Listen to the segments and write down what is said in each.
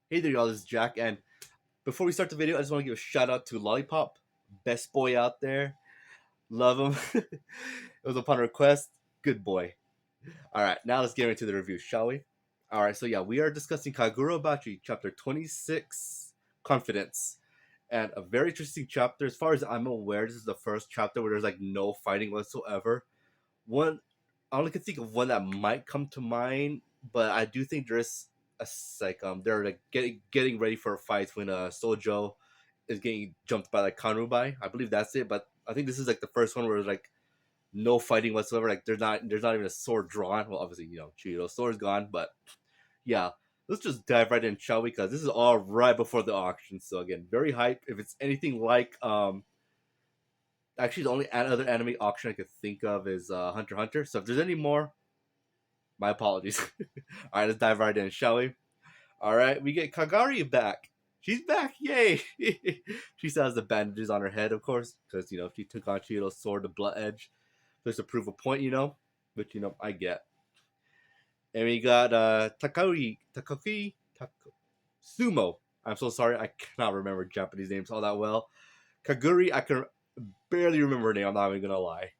Hey there, y'all. This is Jack, and before we start the video, I just want to give a shout out to Lollipop, best boy out there. Love him. It was upon request. Good boy. All right, now let's get into the review, shall we? All right, so yeah, we are discussing Kagurabachi, chapter 26, Confidence, and a very interesting chapter. As far as I'm aware, this is the first chapter where there's like no fighting whatsoever. One, I only can think of one that might come to mind, but I do think there's they're like getting ready for a fight when Sojo is getting jumped by like Kanrubai. I believe that's it, but I think this is like the first one where there's like no fighting whatsoever. Like there's not even a sword drawn. Well, obviously Chiyo's sword's gone, but yeah. Let's just dive right in, shall we? Because this is all right before the auction. So again, very hype. If it's anything like actually the only other anime auction I could think of is Hunter x Hunter. So if there's any more, my apologies. All right, let's dive right in, shall we? All right, we get Kagari back. She's back, yay! She still has the bandages on her head, of course, because she took on Chiyo's sword, the blood edge, just to prove a point, which I get. And we got Sumo. I'm so sorry, I cannot remember Japanese names all that well. Kaguri, I can barely remember her name. I'm not even gonna lie.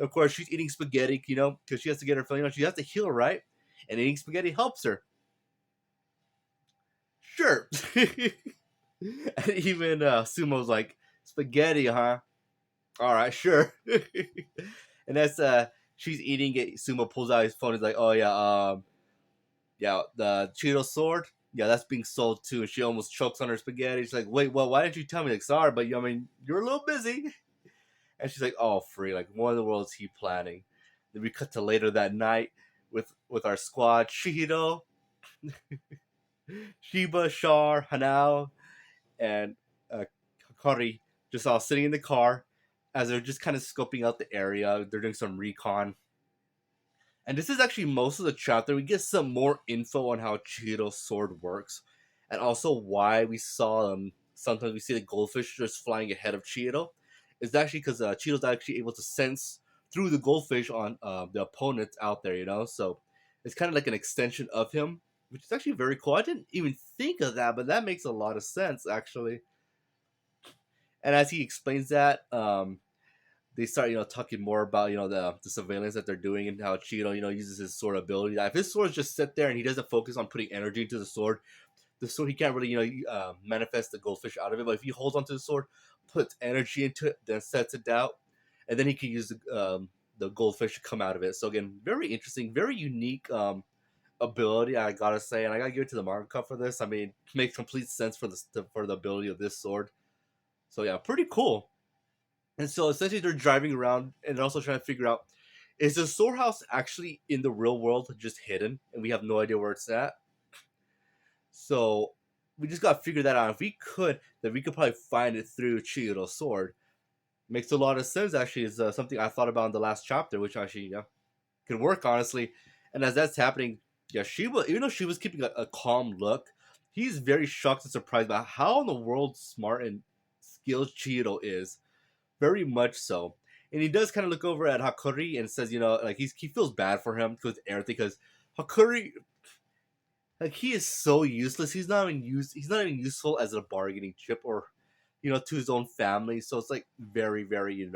Of course, she's eating spaghetti, because she has to get her feeling. She has to heal, right? And eating spaghetti helps her. Sure. And even Sumo's like, spaghetti, huh? All right, sure. And that's she's eating it. Sumo pulls out his phone. He's like, oh yeah, the Cheeto sword. Yeah, that's being sold too. And she almost chokes on her spaghetti. She's like, wait, well, why didn't you tell me? Like, sorry, but I mean, you're a little busy. And she's like, "Oh, free! Like, what in the world is he planning?" Then we cut to later that night with our squad: Shihiro, Shiba, Shar, Hanao, and Hakari, just all sitting in the car as they're just kind of scoping out the area. They're doing some recon. And this is actually most of the chapter. We get some more info on how Chihiro's sword works, and also why we saw sometimes we see the goldfish just flying ahead of Chihiro. It's actually because Chihiro's actually able to sense through the goldfish on the opponents out there, So it's kind of like an extension of him, which is actually very cool. I didn't even think of that, but that makes a lot of sense actually. And as he explains that, they start talking more about the surveillance that they're doing and how Cheeto uses his sword ability. If his sword just sit there and he doesn't focus on putting energy into the sword he can't really manifest the goldfish out of it. But if he holds onto the sword, puts energy into it, then sets it out, and then he can use the goldfish to come out of it. So again, very interesting, very unique ability, I gotta say, and I gotta give it to the manga for this. I mean, it makes complete sense for the ability of this sword. So yeah, pretty cool. And so essentially, they're driving around and they're also trying to figure out, is the storehouse actually in the real world just hidden and we have no idea where it's at? So we just got to figure that out. If we could, then we could probably find it through Chihiro's sword. Makes a lot of sense, actually. Is something I thought about in the last chapter, which actually could work, honestly. And as that's happening, yeah, even though she was keeping a calm look, he's very shocked and surprised by how in the world smart and skilled Chihiro is. Very much so. And he does kind of look over at Hakuri and says, like he feels bad for him because everything, because Hakuri, like, he is so useless. He's not even useful as a bargaining chip or to his own family. So it's like very very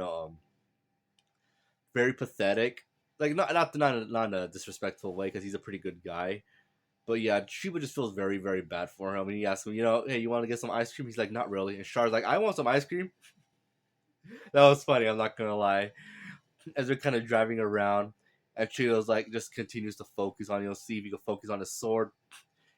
very pathetic. Like not in a disrespectful way because he's a pretty good guy. But yeah, Shiba just feels very very bad for him. And he asks him, hey, you want to get some ice cream? He's like, not really. And Char's like, I want some ice cream. That was funny. I'm not gonna lie. As they're kind of driving around, and Chiyo's like just continues to focus on see if he can focus on his sword.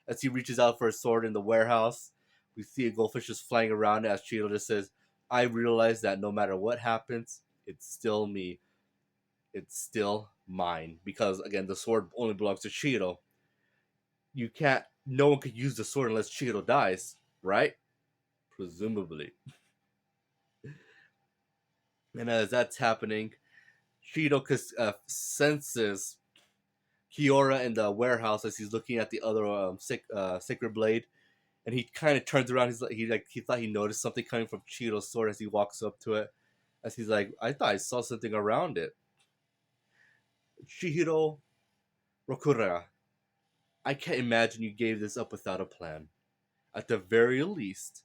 As he reaches out for a sword in the warehouse, we see a goldfish just flying around as Chiyo just says, I realize that no matter what happens, it's still me. It's still mine. Because again, the sword only belongs to Chiyo. You can't no one could use the sword unless Chiyo dies, right? Presumably. And as that's happening, Chiyo senses Kiora in the warehouse as he's looking at the other sacred blade, and he kind of turns around. He thought he noticed something coming from Chihiro's sword as he walks up to it. As he's like, I thought I saw something around it. Chihiro Rokura. I can't imagine you gave this up without a plan. At the very least,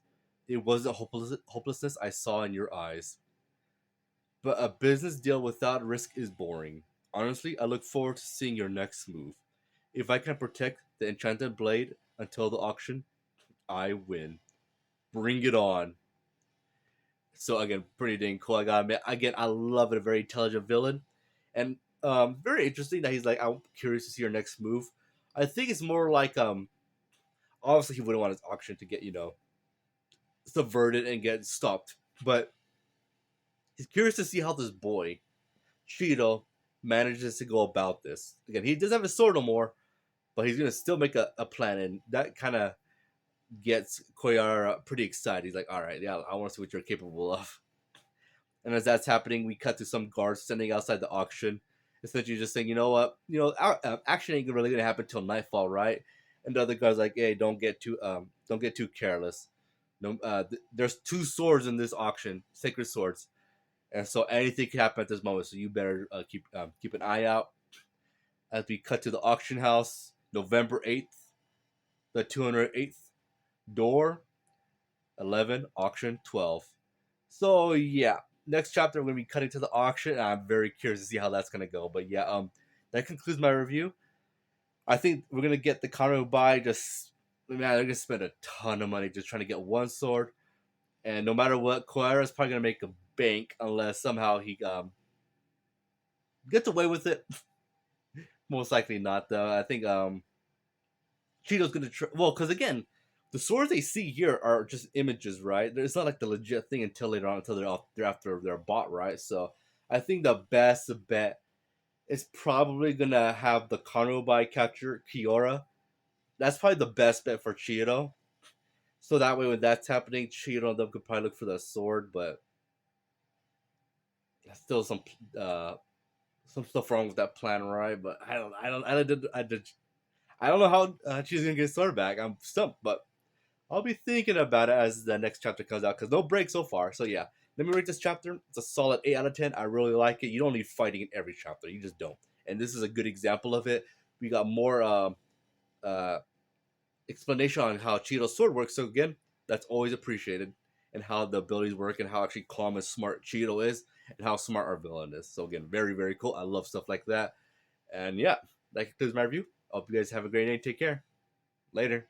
it wasn't hopelessness I saw in your eyes. But a business deal without risk is boring. Honestly, I look forward to seeing your next move. If I can protect the enchanted blade until the auction, I win. Bring it on. So again, pretty dang cool. I gotta admit, again, I love it. A very intelligent villain, and very interesting that he's like, I'm curious to see your next move. I think it's more like obviously he wouldn't want his auction to get subverted and get stopped, but he's curious to see how this boy Cheeto manages to go about this. Again, he doesn't have a sword no more, but he's gonna still make a plan, and that kind of gets Koyara pretty excited. He's like, "All right, yeah, I want to see what you're capable of." And as that's happening, we cut to some guards standing outside the auction, essentially just saying, "You know what? Our action ain't really gonna happen till nightfall, right?" And the other guy's like, "Hey, don't get too careless. No, there's two swords in this auction, sacred swords, and so anything can happen at this moment. So you better keep an eye out." As we cut to the auction house, November 8th, the 208th door, 11 auction 12. So yeah, next chapter we're gonna be cutting to the auction. And I'm very curious to see how that's gonna go. But yeah, that concludes my review. I think we're gonna get the Kano buy. Just man, they're gonna spend a ton of money just trying to get one sword. And no matter what, Koira's probably gonna make a bank unless somehow he gets away with it. Most likely not though. I think Cheeto's gonna try. Well, because again, the swords they see here are just images, right? It's not like the legit thing until later on, until they're after they're bought, right? So I think the best bet is probably gonna have the Kanobai capture Kiora. That's probably the best bet for Cheeto. So that way, when that's happening, Cheeto and them could probably look for the sword, but still uh some stuff wrong with that plan, right? But I don't know how she's gonna get his sword back. I'm stumped, but I'll be thinking about it as the next chapter comes out because no break so far. So yeah, let me rate this chapter. It's a solid 8 out of 10. I really like it. You don't need fighting in every chapter. You just don't. And this is a good example of it. We got more uh, explanation on how Cheeto's sword works. So again, that's always appreciated, and how the abilities work, and how actually calm and smart Cheeto is, and how smart our villain is. So again, very very cool. I love stuff like that. And yeah, that concludes my review. Hope you guys have a great day. Take care. Later.